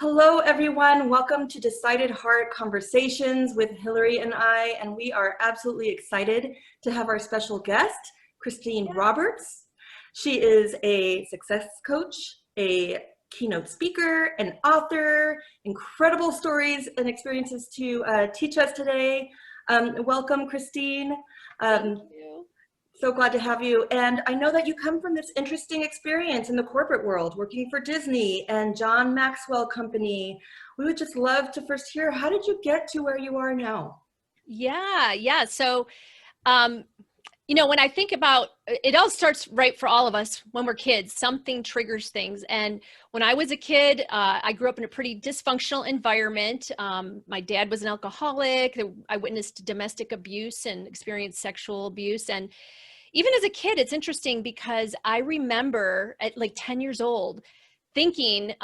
Hello, everyone. Welcome to Decided Heart Conversations with Hillary and I, and we are absolutely excited to have our special guest, Christine Roberts. She is a success coach, a keynote speaker, an author, incredible stories and experiences to teach us today. Welcome, Christine. Thank you. So glad to have you. And I know that you come from this interesting experience in the corporate world, working for Disney and John Maxwell Company. We would just love to first hear, how did you get to where you are now? Yeah. So, when I think about it, all starts right for all of us when we're kids. Something triggers things. And when I was a kid, I grew up in a pretty dysfunctional environment. My dad was an alcoholic. I witnessed domestic abuse and experienced sexual abuse. And even as a kid, it's interesting because I remember at like 10 years old thinking,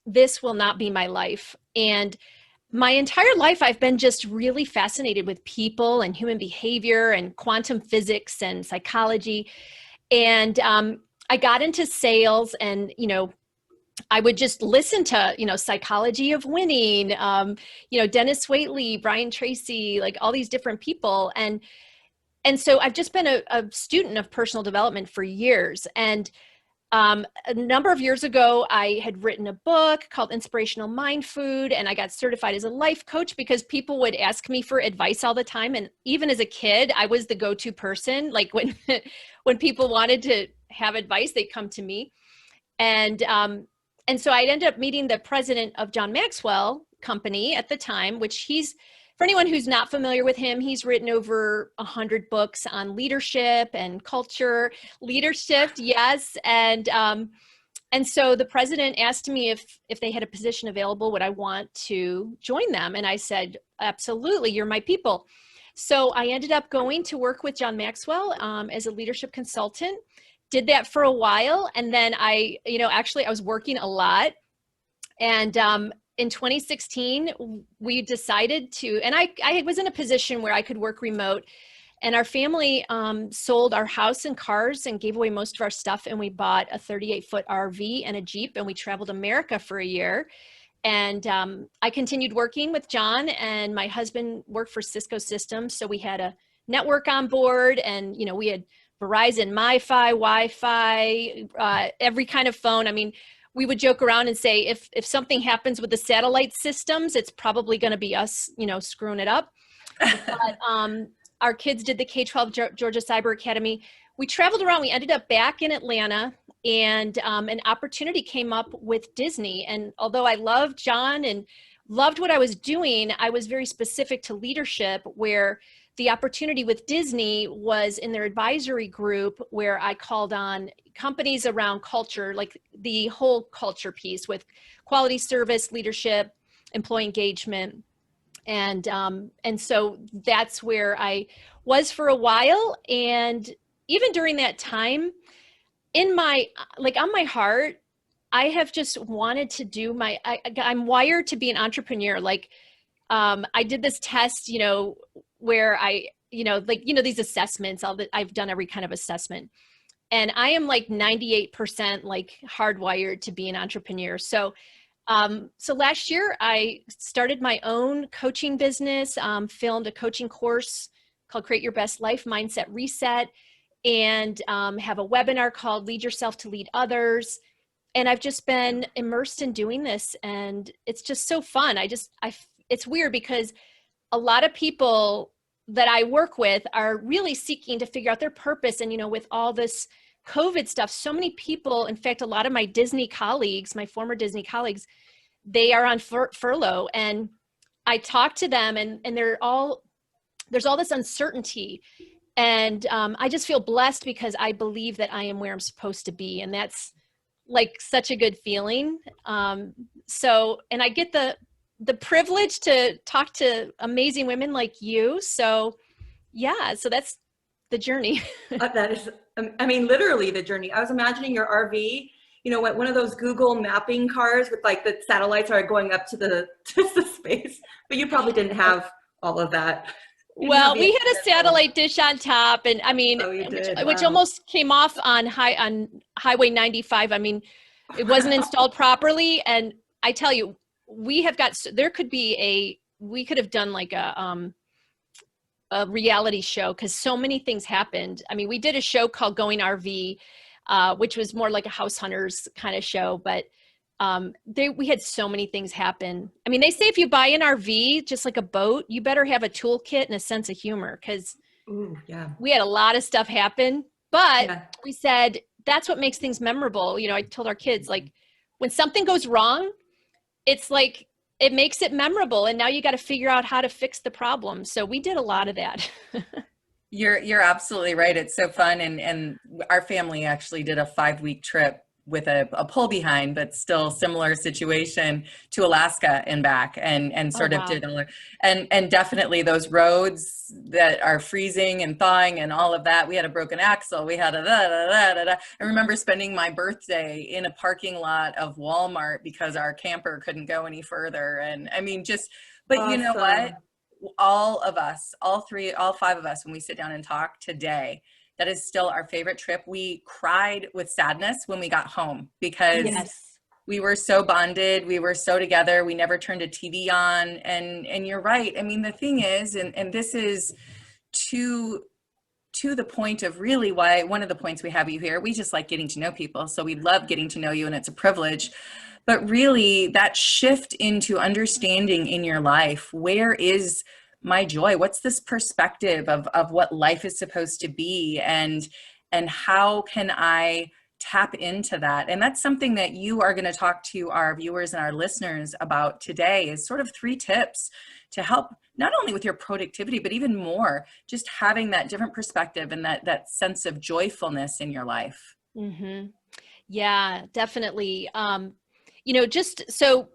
this will not be my life. And my entire life, I've been just really fascinated with people and human behavior and quantum physics and psychology. And I got into sales and, I would just listen to, Psychology of Winning, Dennis Waitley, Brian Tracy, like all these different people. And so I've just been a student of personal development for years. And a number of years ago, I had written a book called Inspirational Mind Food, and I got certified as a life coach because people would ask me for advice all the time. And even as a kid, I was the go-to person. Like when, when people wanted to have advice, they'd come to me. And so I ended up meeting the president of John Maxwell Company at the time, which for anyone who's not familiar with him, he's written over 100 books on leadership and culture. Leadership, yes. And so the president asked me if they had a position available, would I want to join them? And I said, absolutely, you're my people. So I ended up going to work with John Maxwell as a leadership consultant. Did that for a while. And then I was working a lot. And in 2016, we decided to, and I was in a position where I could work remote, and our family sold our house and cars and gave away most of our stuff. And we bought a 38-foot RV and a Jeep, and we traveled America for a year. And I continued working with John, and my husband worked for Cisco Systems. So we had a network on board, and, we had Verizon, MiFi, Wi-Fi, every kind of phone. I mean, we would joke around and say, if something happens with the satellite systems, it's probably going to be us, screwing it up. But our kids did the K-12 Georgia Cyber Academy. We traveled around. We ended up back in Atlanta, and an opportunity came up with Disney. And although I loved John and loved what I was doing, I was very specific to leadership, where the opportunity with Disney was in their advisory group, where I called on companies around culture, like the whole culture piece with quality service, leadership, employee engagement. And so that's where I was for a while. And even during that time, on my heart, I have just wanted to do I'm wired to be an entrepreneur. Like, I did this test, where these assessments, I've done every kind of assessment, and I am like 98% like hardwired to be an entrepreneur. So last year I started my own coaching business, filmed a coaching course called Create Your Best Life Mindset Reset, and have a webinar called Lead Yourself to Lead Others. And I've just been immersed in doing this, and it's just so fun. It's weird because a lot of people that I work with are really seeking to figure out their purpose. And, with all this COVID stuff, so many people, in fact, a lot of my Disney colleagues, my former Disney colleagues, they are on furlough. And I talk to them, and there's all this uncertainty. And I just feel blessed because I believe that I am where I'm supposed to be. And that's like such a good feeling. And I get the privilege to talk to amazing women like you. So that's the journey. That is, literally the journey. I was imagining your RV, one of those Google mapping cars with like the satellites are going up to the space, but you probably didn't have all of that. Well, we had a satellite dish on top, and which almost came off on Highway 95. It wasn't installed properly, and I tell you, we could have done like a reality show because so many things happened. I mean, we did a show called Going RV, which was more like a house hunters kind of show, but we had so many things happen. I mean, they say if you buy an RV, just like a boat, you better have a toolkit and a sense of humor, because yeah. we had a lot of stuff happen, but Yeah. we said that's what makes things memorable. You know, I told our kids, like, when something goes wrong, it's like, it makes it memorable. And now you got to figure out how to fix the problem. So we did a lot of that. You're absolutely right. It's so fun. And our family actually did a 5-week trip with a pull behind, but still similar situation, to Alaska and back, and sort Oh, of wow. did all, and definitely those roads that are freezing and thawing and all of that. We had a broken axle. We had a da, da, da, da, da. I remember spending my birthday in a parking lot of Walmart because our camper couldn't go any further. And I mean, but Awesome. You know what? All of us, all 5 of us, when we sit down and talk today, that is still our favorite trip. We cried with sadness when we got home because Yes. we were so bonded. We were so together. We never turned a TV on. And you're right. I mean, the thing is, and this is to the point of really why one of the points we have you here, we just like getting to know people. So we love getting to know you, and it's a privilege. But really, that shift into understanding in your life, where is my joy? What's this perspective of what life is supposed to be? And how can I tap into that? And that's something that you are going to talk to our viewers and our listeners about today, is sort of 3 tips to help not only with your productivity, but even more, just having that different perspective and that sense of joyfulness in your life. Mm-hmm. Yeah, definitely. You know, just so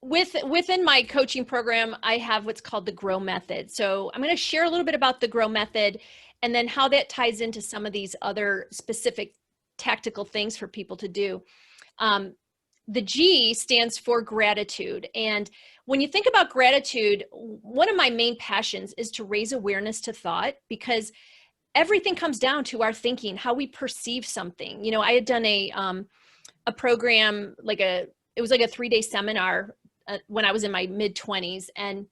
within my coaching program, I have what's called the G.R.O.W method. So I'm going to share a little bit about the G.R.O.W method, and then how that ties into some of these other specific tactical things for people to do. The G stands for gratitude. And when you think about gratitude, one of my main passions is to raise awareness to thought, because everything comes down to our thinking, how we perceive something. You know, I had done a program, it was like a 3-day seminar when I was in my mid-20s. And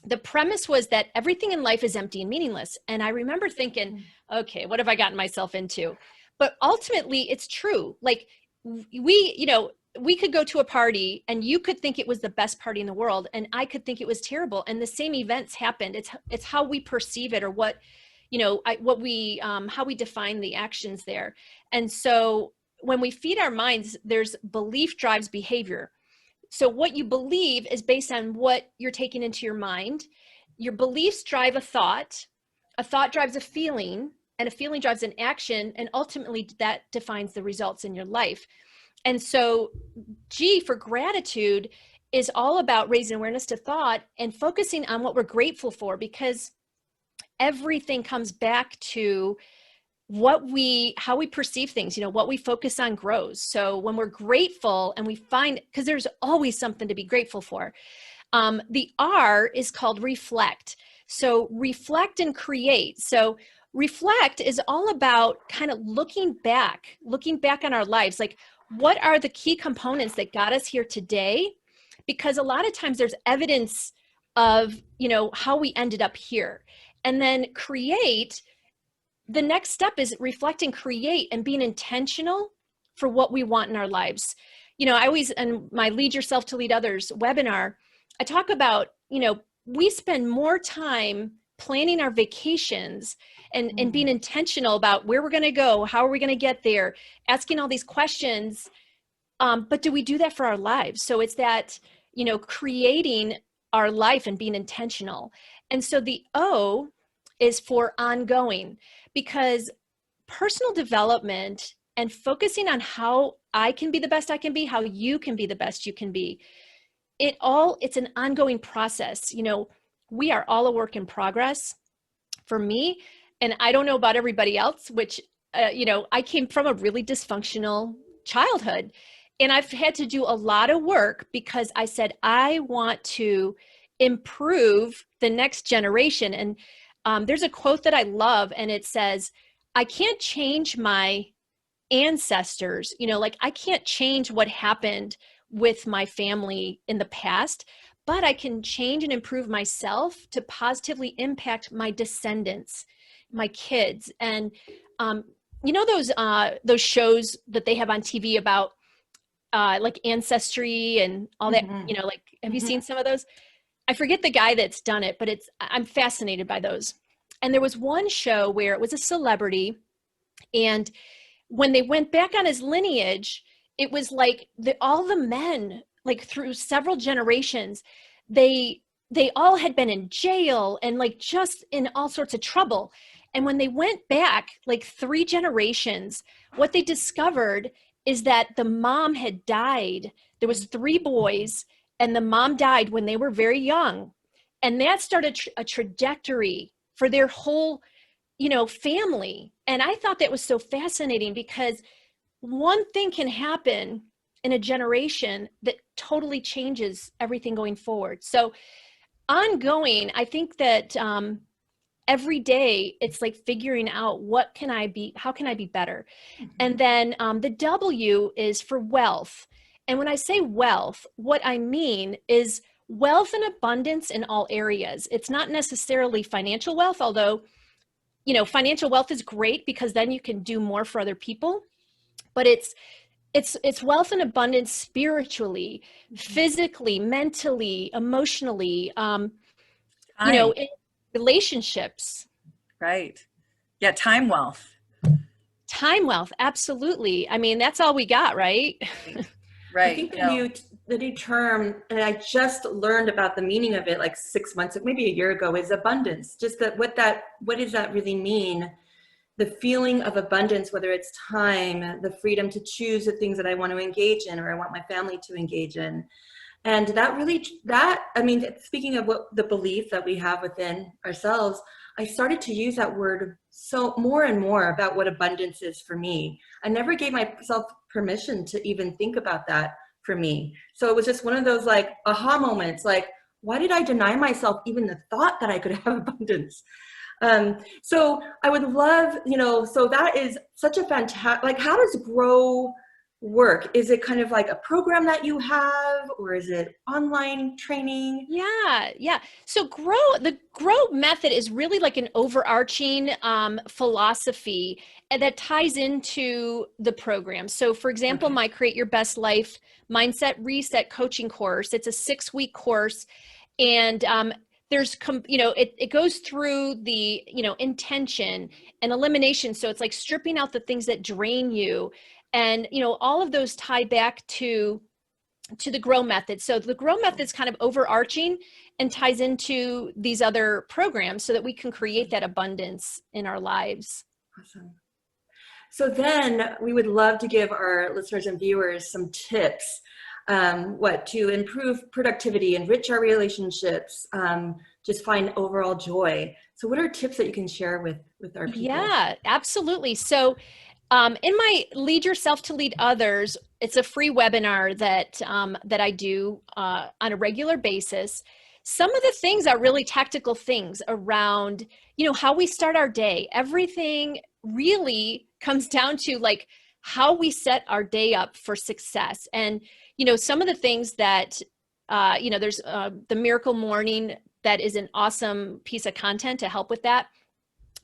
the premise was that everything in life is empty and meaningless. And I remember thinking, okay, what have I gotten myself into? But ultimately, it's true. Like, we could go to a party and you could think it was the best party in the world, and I could think it was terrible. And the same events happened. It's how we perceive it, or what, how we define the actions there. And so when we feed our minds, there's belief drives behavior. So what you believe is based on what you're taking into your mind. Your beliefs drive a thought drives a feeling, and a feeling drives an action, and ultimately that defines the results in your life. And so G for gratitude is all about raising awareness to thought and focusing on what we're grateful for, because everything comes back to how we perceive things. What we focus on grows. So when we're grateful and we find, because there's always something to be grateful for. The R is called reflect. So reflect and create. So reflect is all about kind of looking back on our lives. Like, what are the key components that got us here today? Because a lot of times there's evidence of, how we ended up here. And then create, the next step is reflect and create and being intentional for what we want in our lives. I always, in my Lead Yourself to Lead Others webinar, I talk about, we spend more time planning our vacations and being intentional about where we're going to go, how are we going to get there, asking all these questions. But do we do that for our lives? So it's that, creating our life and being intentional. And so the O is for ongoing, because personal development and focusing on how I can be the best I can be, how you can be the best you can be, it's an ongoing process. We are all a work in progress. For me, and I don't know about everybody else, which, I came from a really dysfunctional childhood, and I've had to do a lot of work because I said, I want to improve the next generation. And there's a quote that I love, and it says, I can't change my ancestors, I can't change what happened with my family in the past, but I can change and improve myself to positively impact my descendants, my kids. And you know those shows that they have on TV about like ancestry and all that, Mhm. you know, like, have you Mhm. seen some of those? I forget the guy that's done it, but I'm fascinated by those. And there was one show where it was a celebrity, and when they went back on his lineage, it was like all the men, like through several generations, they they all had been in jail and like just in all sorts of trouble. And when they went back like 3 generations, what they discovered is that the mom had died. There was 3 boys, and the mom died when they were very young. And that started a trajectory for their whole, you know, family. And I thought that was so fascinating because one thing can happen in a generation that totally changes everything going forward. So ongoing, I think that every day it's like figuring out what can I be, how can I be better? And then the W is for wealth. And when I say wealth, what I mean is wealth and abundance in all areas. It's not necessarily financial wealth, although, you know, financial wealth is great because then you can do more for other people. But it's wealth and abundance spiritually, physically, mentally, emotionally, you know, Time, in relationships. right? Yeah, time wealth. Time wealth, absolutely. I mean, that's all we got, right? I Right. think No. the new term, and I just learned about the meaning of it like 6 months, maybe a year ago, is abundance. Just what does that really mean? The feeling of abundance, whether it's time, the freedom to choose the things that I want to engage in or I want my family to engage in. And I mean, speaking of what the belief that we have within ourselves, I started to use that word so more and more about what abundance is for me. I never gave myself permission to even think about that for me. So it was just one of those like aha moments, like, why did I deny myself even the thought that I could have abundance? So I would love, you know, so that is such a fantastic, like, how does G.R.O.W work? Is it kind of like a program that you have, or is it online training? Yeah. So the grow method is really like an overarching philosophy and that ties into the program. So for example, Okay. my Create Your Best Life Mindset Reset coaching course, it's a 6-week course. And you know, it goes through the, you know, intention and elimination. So it's like stripping out the things that drain you. And, you know, all of those tie back to the G.R.O.W method. So the G.R.O.W method is kind of overarching and ties into these other programs so that we can create that abundance in our lives. Awesome. So then we would love to give our listeners and viewers some tips, to improve productivity, enrich our relationships, just find overall joy. So what are tips that you can share with our people? Yeah, absolutely. So in my Lead Yourself to Lead Others, it's a free webinar that I do on a regular basis. Some of the things are really tactical things around, you know, how we start our day. Everything really comes down to like how we set our day up for success. And, you know, some of the things that, you know, there's the Miracle Morning that is an awesome piece of content to help with that,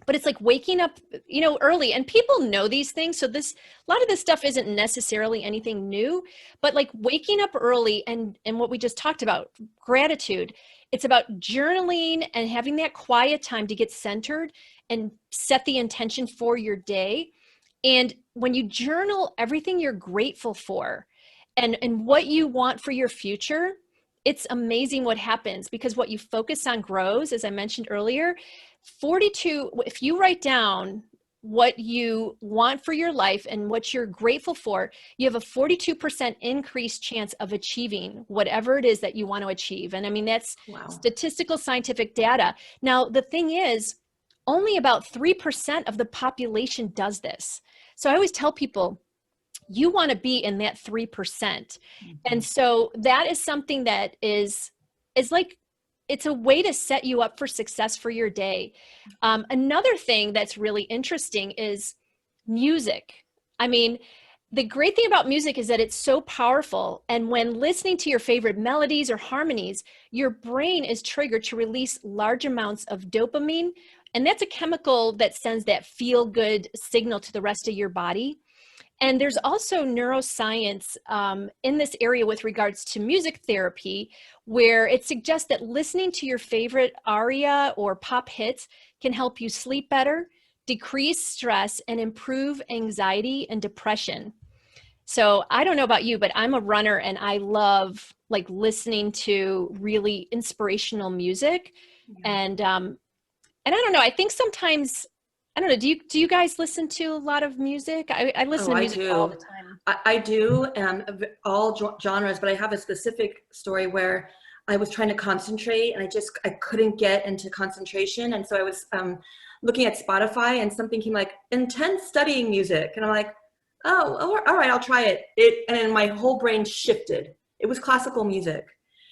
but it's like waking up, you know, early, and people know these things. So a lot of this stuff isn't necessarily anything new, but like waking up early and what we just talked about, gratitude. It's about journaling and having that quiet time to get centered and set the intention for your day. And when you journal everything you're grateful for and what you want for your future, it's amazing what happens, because what you focus on grows, as I mentioned earlier. 42, if you write down what you want for your life and what you're grateful for, you have a 42% increased chance of achieving whatever it is that you want to achieve. And I mean, that's Wow. statistical scientific data. Now, the thing is, only about 3% of the population does this. So I always tell people, you want to be in that 3%. Mm-hmm. And so that is something that is like, it's a way to set you up for success for your day. Another thing that's really interesting is music. I mean, the great thing about music is that it's so powerful. And when listening to your favorite melodies or harmonies, your brain is triggered to release large amounts of dopamine. And that's a chemical that sends that feel good signal to the rest of your body. And there's also neuroscience in this area with regards to music therapy, where it suggests that listening to your favorite aria or pop hits can help you sleep better, decrease stress, and improve anxiety and depression. So I don't know about you, but I'm a runner and I love like listening to really inspirational music. And I don't know, I think sometimes, I don't know, do you guys listen to a lot of music? I listen to music all the time. I do, all genres, but I have a specific story where I was trying to concentrate and I couldn't get into concentration. And so I was looking at Spotify and something came like intense studying music. And I'm like, oh, all right, I'll try it. And then my whole brain shifted. It was classical music.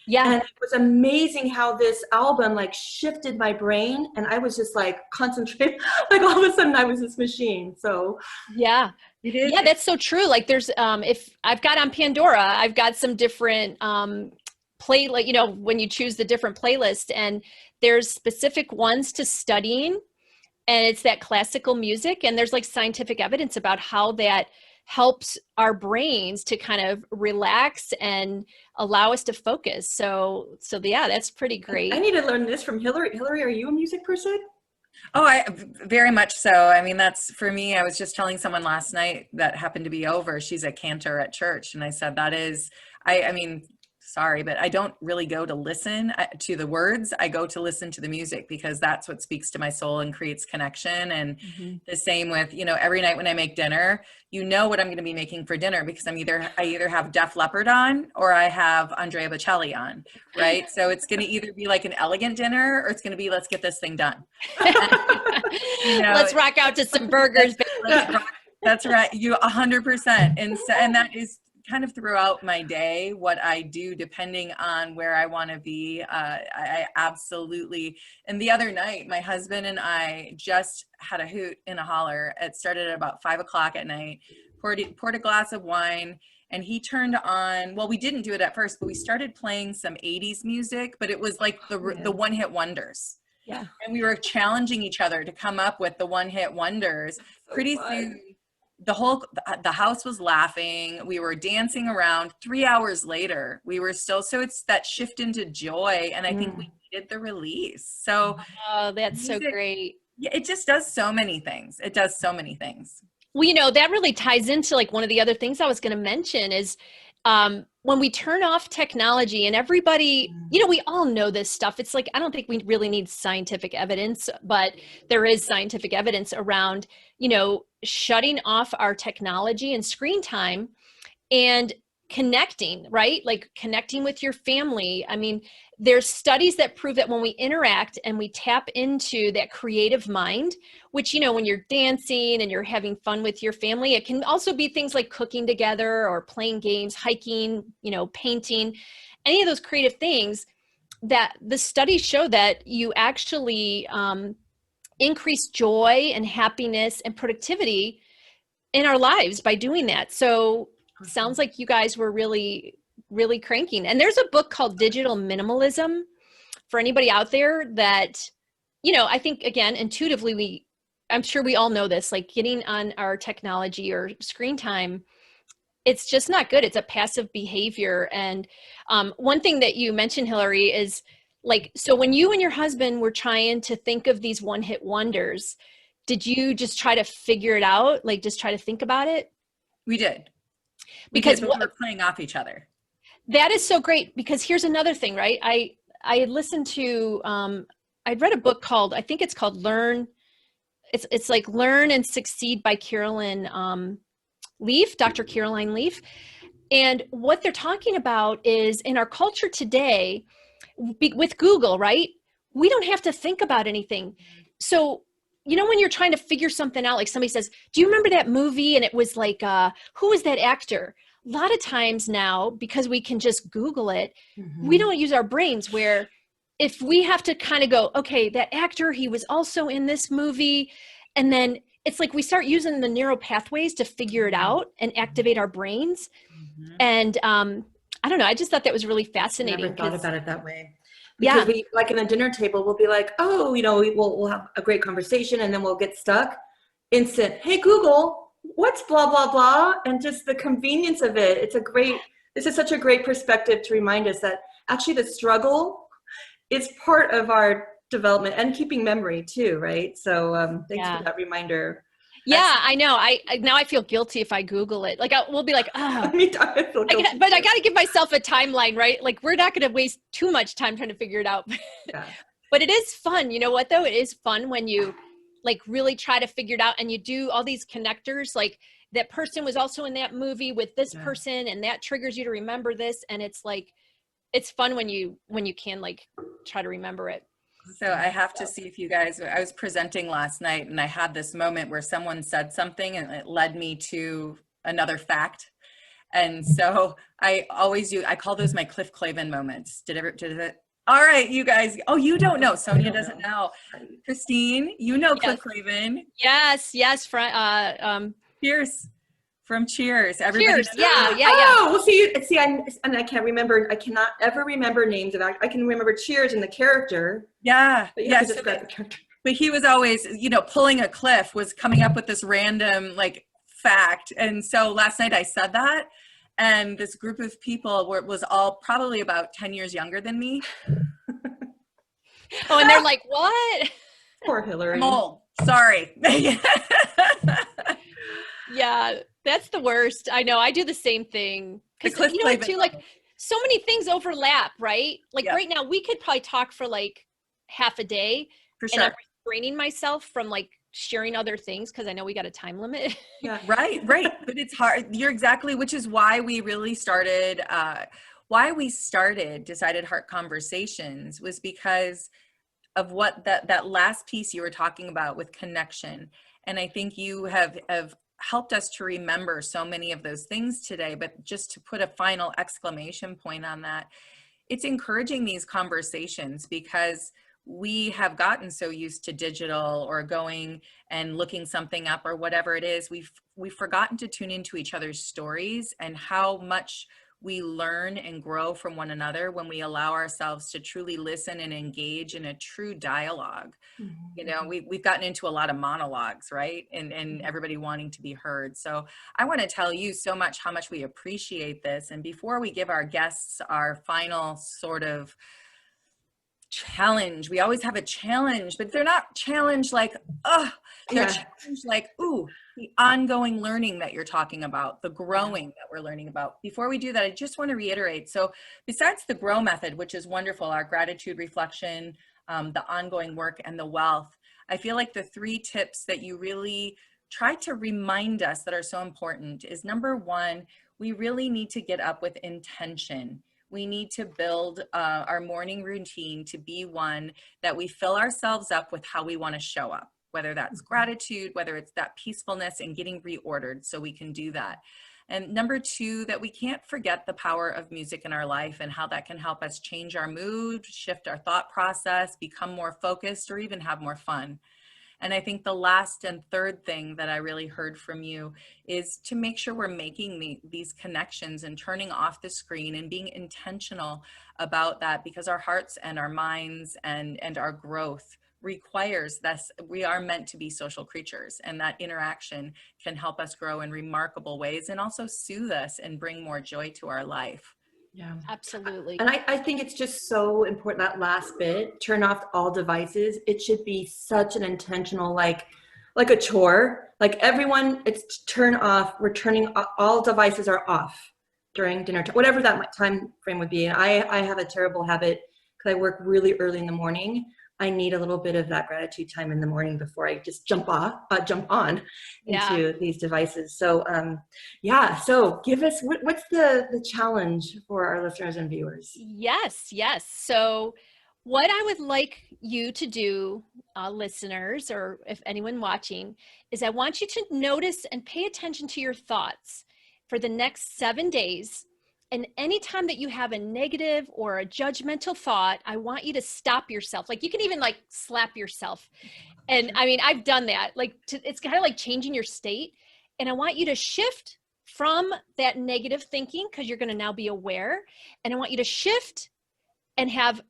Yeah. And it was amazing how this album like shifted my brain, and I was just like concentrating, like all of a sudden I was this machine. So yeah, yeah, that's so true. Like there's, if I've got on Pandora, I've got some different like, you know, when you choose the different playlist, and there's specific ones to studying, and it's that classical music, and there's like scientific evidence about how that helps our brains to kind of relax and allow us to focus. So yeah, that's pretty great. I need to learn this from Hillary. Hillary, are you a music person? Oh, I very much so. I mean, that's for me. I was just telling someone last night that happened to be over. She's a cantor at church. And I said, that is, I mean, sorry, but I don't really go to listen to the words. I go to listen to the music because that's what speaks to my soul and creates connection. And the same with, you know, every night when I make dinner, you know what I'm going to be making for dinner because I either have Def Leppard on or I have Andrea Bocelli on, right? So it's going to either be like an elegant dinner or it's going to be, let's get this thing done. You know, let's rock out to some burgers. That's right. You 100%. And that is kind of throughout my day, what I do, depending on where I want to be. I absolutely. And the other night, my husband and I just had a hoot and a holler. It started at about 5 o'clock at night, poured a glass of wine, and he turned on, well, we didn't do it at first, but we started playing some 80s music, but it was like the one-hit wonders. Yeah. And we were challenging each other to come up with the one-hit wonders. So pretty soon, the house was laughing. We were dancing around. 3 hours later, we were still, so it's that shift into joy. And I think we needed the release. So, oh, that's music, so great. Yeah, it just does so many things. It does so many things. Well, you know, that really ties into like one of the other things I was going to mention is when we turn off technology, and everybody, you know, we all know this stuff. It's like, I don't think we really need scientific evidence, but there is scientific evidence around, you know, shutting off our technology and screen time and connecting, right? Like connecting with your family. I mean, there's studies that prove that when we interact and we tap into that creative mind, which, you know, when you're dancing and you're having fun with your family, it can also be things like cooking together or playing games, hiking, you know, painting, any of those creative things, that the studies show that you actually increase joy and happiness and productivity in our lives by doing that. So sounds like you guys were really cranking. And there's a book called Digital Minimalism for anybody out there that, you know, I think, again, intuitively, I'm sure we all know this, like getting on our technology or screen time, it's just not good. It's a passive behavior. And one thing that you mentioned, Hillary, is like, so when you and your husband were trying to think of these one-hit wonders, did you just try to figure it out? Like just try to think about it? We did. Because we're playing off each other. That is so great, because here's another thing, right? I had listened to, I'd read a book called, I think it's called Learn. It's like Learn and Succeed by Caroline Leaf, Dr. Caroline Leaf. And what they're talking about is in our culture today, with Google, right? We don't have to think about anything. So, you know, when you're trying to figure something out, like somebody says, do you remember that movie? And it was like, who was that actor? A lot of times now, because we can just Google it, we don't use our brains, where if we have to kind of go, okay, that actor, he was also in this movie. And then it's like we start using the neural pathways to figure it out and activate our brains. Mhm. And I don't know, I just thought that was really fascinating. Never thought about it that way. Yeah. Because we, like in a dinner table, we'll be like, oh, you know, we'll have a great conversation and then we'll get stuck. Instant, hey, Google, what's blah, blah, blah? And just the convenience of it. This is such a great perspective to remind us that actually the struggle is part of our development and keeping memory too, right? So thanks for that reminder. Yeah, I know. Now I feel guilty if I Google it. Like we'll be like, oh, but I got to give myself a timeline, right? Like we're not going to waste too much time trying to figure it out. Yeah. But it is fun. You know what though? It is fun when you like really try to figure it out and you do all these connectors. Like that person was also in that movie with this person, and that triggers you to remember this. And it's like, it's fun when you can like try to remember it. So I have to see if you guys, I was presenting last night and I had this moment where someone said something and it led me to another fact. And so I always do, I call those my Cliff Clavin moments. Did it? All right, you guys. Oh, you don't know. Sonia doesn't know. Christine, you know Cliff Clavin. Yes. Cheers. From Cheers. Everybody. Cheers. Yeah. Oh, well, see, I can't remember. I cannot ever remember names of I can remember Cheers and the character. Yeah. But Yes. the character. But he was always, pulling a Cliff, was coming up with this random like fact. And so last night I said that, and this group of people was all probably about 10 years younger than me. Oh, and they're like, what? Poor Hillary. I'm old. Sorry. Yeah, that's the worst. I know. I do the same thing. Because you know what, too, like so many things overlap, right? Like right now, we could probably talk for like half a day. For sure. And I'm restraining myself from like sharing other things because I know we got a time limit. Yeah. Right. But it's hard. You're exactly, which is why we really started, Decided Heart Conversations, was because of what that last piece you were talking about with connection. And I think you have helped us to remember so many of those things today. But just to put a final exclamation point on that, it's encouraging these conversations because we have gotten so used to digital or going and looking something up or whatever it is. We've forgotten to tune into each other's stories and how much we learn and grow from one another when we allow ourselves to truly listen and engage in a true dialogue. Mm-hmm. We've gotten into a lot of monologues, right? And everybody wanting to be heard. So I want to tell you so much how much we appreciate this. And before we give our guests our final sort of challenge, we always have a challenge, but they're not challenged like, they're challenged like, the ongoing learning that you're talking about, the growing that we're learning about. Before we do that, I just want to reiterate. So besides the GROW method, which is wonderful, our gratitude, reflection, the ongoing work, and the wealth, I feel like the 3 tips that you really try to remind us that are so important is, number 1, we really need to get up with intention. We need to build our morning routine to be one that we fill ourselves up with how we want to show up, whether that's gratitude, whether it's that peacefulness and getting reordered so we can do that. And number 2, that we can't forget the power of music in our life and how that can help us change our mood, shift our thought process, become more focused, or even have more fun. And I think the last and third thing that I really heard from you is to make sure we're making these connections and turning off the screen and being intentional about that, because our hearts and our minds and our growth requires this. We are meant to be social creatures, and that interaction can help us grow in remarkable ways and also soothe us and bring more joy to our life. Yeah, absolutely. And I think it's just so important, that last bit, turn off all devices. It should be such an intentional, like a chore, like everyone, it's turn off. We're turning, all devices are off during dinner time, whatever that time frame would be. And I have a terrible habit because I work really early in the morning. I need a little bit of that gratitude time in the morning before I just jump on into these devices. So, so give us, what's the challenge for our listeners and viewers? Yes. So what I would like you to do, listeners, or if anyone watching, is I want you to notice and pay attention to your thoughts for the next 7 days. And anytime that you have a negative or a judgmental thought, I want you to stop yourself. Like you can even like slap yourself And I mean, I've done that. Like, it's kind of like changing your state. And I want you to shift from that negative thinking, because you're going to now be aware. And I want you to shift and have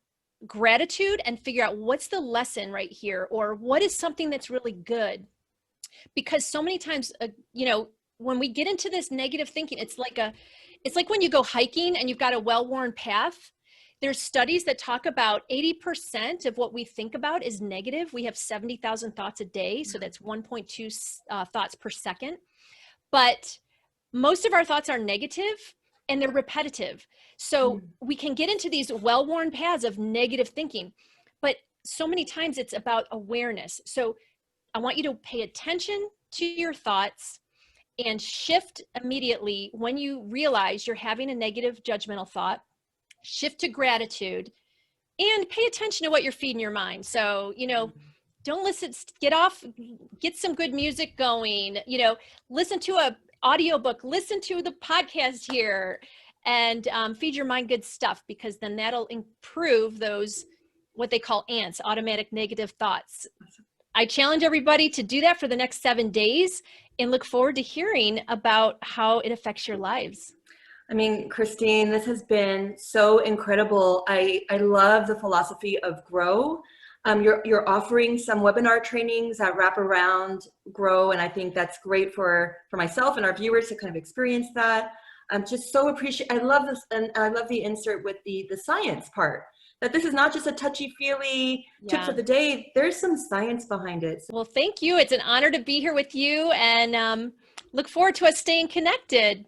gratitude and figure out what's the lesson right here, or what is something that's really good. Because so many times, you know, when we get into this negative thinking, it's like when you go hiking and you've got a well-worn path. There's studies that talk about 80% of what we think about is negative. We have 70,000 thoughts a day. So that's 1.2 thoughts per second. But most of our thoughts are negative and they're repetitive. So we can get into these well-worn paths of negative thinking, but so many times it's about awareness. So I want you to pay attention to your thoughts and shift immediately when you realize you're having a negative judgmental thought. Shift to gratitude and pay attention to what you're feeding your mind. So, you know, don't listen, get some good music going, you know, listen to a audiobook, listen to the podcast here, and feed your mind good stuff, because then that'll improve those, what they call ants, automatic negative thoughts. I challenge everybody to do that for the next 7 days and look forward to hearing about how it affects your lives. I mean, Christine, this has been so incredible. I love the philosophy of G.R.O.W. You're offering some webinar trainings that wrap around G.R.O.W. And I think that's great for myself and our viewers to kind of experience that. I'm just so I love this, and I love the insert with the science part, that this is not just a touchy-feely tips of the day. There's some science behind it. Well, thank you. It's an honor to be here with you, and look forward to us staying connected.